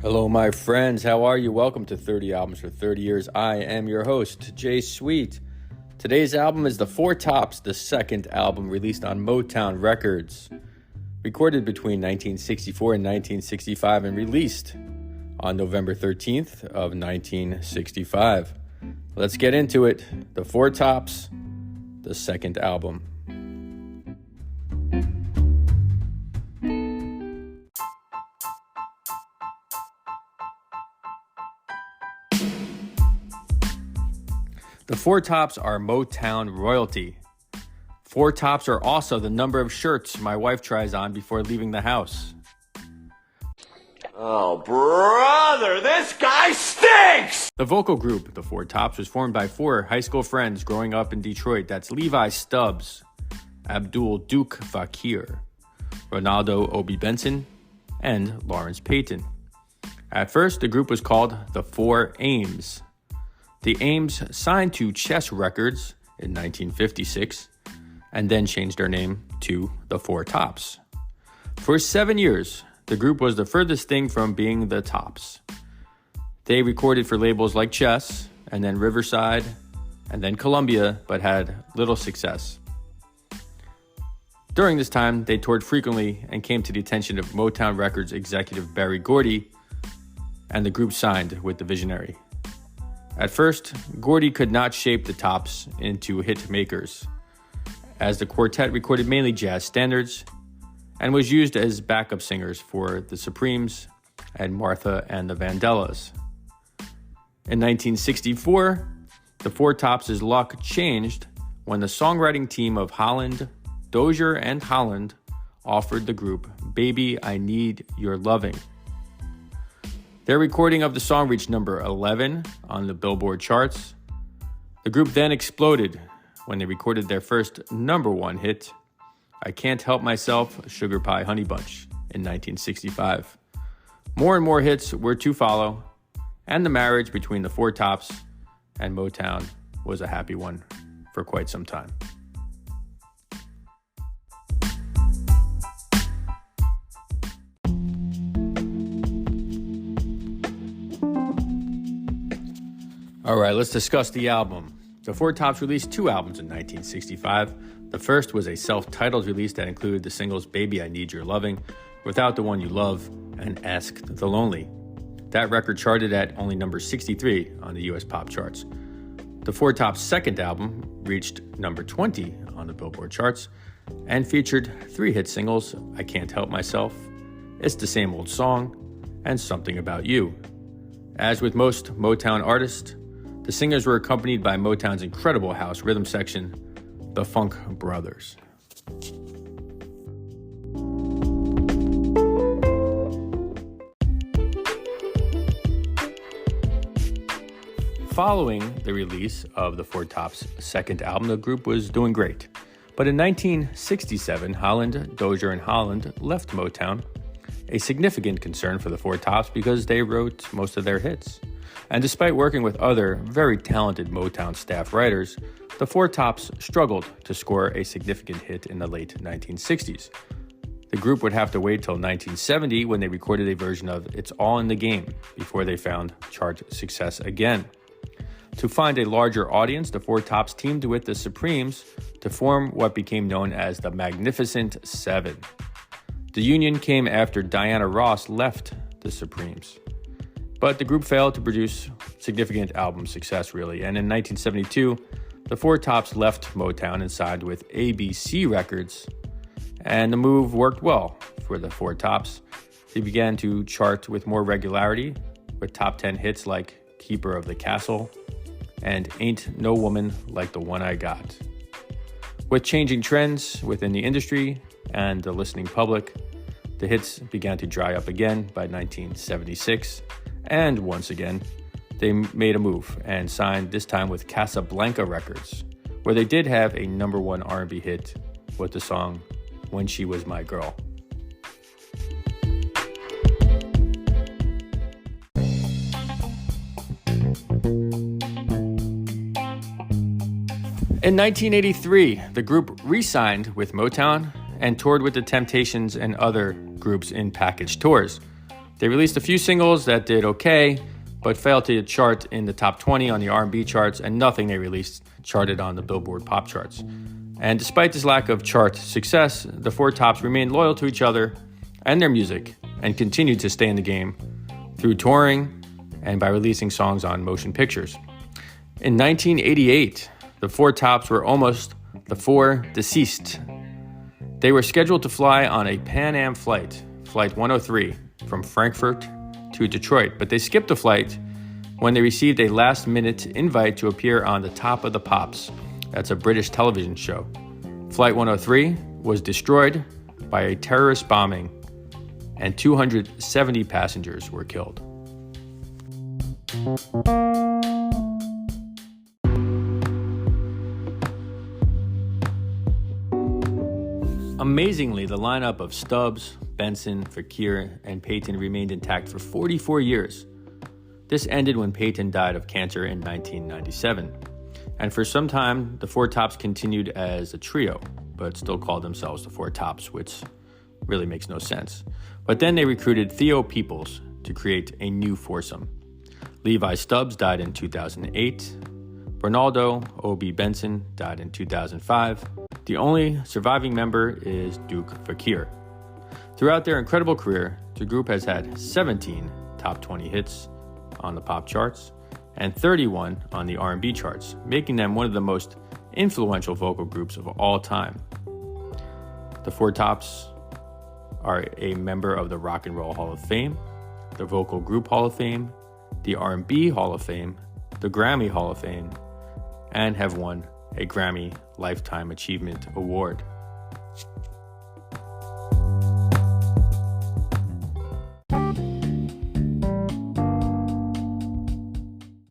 Hello, my friends. How are you? Welcome to 30 Albums for 30 Years. I am your host, Jay Sweet. Today's album is The Four Tops, the second album released on Motown Records. Recorded between 1964 and 1965 and released on November 13th of 1965. Let's get into it. The Four Tops, the second album. The Four Tops are Motown royalty. Four Tops are also the number of shirts my wife tries on before leaving the house. Oh, brother, this guy stinks! The vocal group, The Four Tops, was formed by four high school friends growing up in Detroit. That's Levi, Stubbs, Abdul, Duke, Fakir, Renaldo, Obie, Benson, and Lawrence, Payton. At first, the group was called The Four Ames. The Ames signed to Chess Records in 1956 and then changed their name to The Four Tops. For 7 years, the group was the furthest thing from being the Tops. They recorded for labels like Chess and then Riverside and then Columbia, but had little success. During this time, they toured frequently and came to the attention of Motown Records executive Gordy, and the group signed with the Visionary. At first, Gordy could not shape the Tops into hit makers, as the quartet recorded mainly jazz standards and was used as backup singers for the Supremes and Martha and the Vandellas. In 1964, the Four Tops' luck changed when the songwriting team of Holland, Dozier, and Holland offered the group Baby, I Need Your Loving. Their recording of the song reached number 11 on the Billboard Charts. The group then exploded when they recorded their first number one hit, I Can't Help Myself, Sugar Pie Honey Bunch, in 1965. More and more hits were to follow, and the marriage between the Four Tops and Motown was a happy one for quite some time. All right, let's discuss the album. The Four Tops released two albums in 1965. The first was a self-titled release that included the singles Baby, I Need Your Loving, Without the One You Love, and Ask the Lonely. That record charted at only number 63 on the US pop charts. The Four Tops' second album reached number 20 on the Billboard Charts and featured three hit singles, I Can't Help Myself, It's the Same Old Song, and Something About You. As with most Motown artists, the singers were accompanied by Motown's incredible house rhythm section, the Funk Brothers. Following the release of the Four Tops' second album, the group was doing great. But in 1967, Holland, Dozier, and Holland left Motown, a significant concern for the Four Tops because they wrote most of their hits. And despite working with other very talented Motown staff writers, the Four Tops struggled to score a significant hit in the late 1960s. The group would have to wait till 1970 when they recorded a version of It's All in the Game before they found chart success again. To find a larger audience, the Four Tops teamed with the Supremes to form what became known as the Magnificent Seven. The union came after Diana Ross left the Supremes. But the group failed to produce significant album success, really. And in 1972, the Four Tops left Motown and signed with ABC Records. And the move worked well for the Four Tops. They began to chart with more regularity, with top 10 hits like Keeper of the Castle and Ain't No Woman Like the One I Got. With changing trends within the industry and the listening public, the hits began to dry up again by 1976. And once again, they made a move and signed this time with Casablanca Records, where they did have a number one R&B hit with the song When She Was My Girl. In 1983, the group re-signed with Motown and toured with the Temptations and other groups in package tours. They released a few singles that did okay, but failed to chart in the top 20 on the R&B charts, and nothing they released charted on the Billboard pop charts. And despite this lack of chart success, the Four Tops remained loyal to each other and their music, and continued to stay in the game through touring and by releasing songs on motion pictures. In 1988, the Four Tops were almost the Four Deceased. They were scheduled to fly on a Pan Am flight, Flight 103, from Frankfurt to Detroit, but they skipped the flight when they received a last-minute invite to appear on the Top of the Pops. That's a British television show. Flight 103 was destroyed by a terrorist bombing, and 270 passengers were killed. Amazingly, the lineup of Stubbs, Benson, Fakir, and Payton remained intact for 44 years. This ended when Payton died of cancer in 1997. And for some time, the Four Tops continued as a trio, but still called themselves the Four Tops, which really makes no sense. But then they recruited Theo Peoples to create a new foursome. Levi Stubbs died in 2008. Renaldo, Obie Benson died in 2005. The only surviving member is Duke Fakir. Throughout their incredible career, the group has had 17 top 20 hits on the pop charts and 31 on the R&B charts, making them one of the most influential vocal groups of all time. The Four Tops are a member of the Rock and Roll Hall of Fame, the Vocal Group Hall of Fame, the R&B Hall of Fame, the Grammy Hall of Fame, and have won a Grammy Lifetime Achievement Award.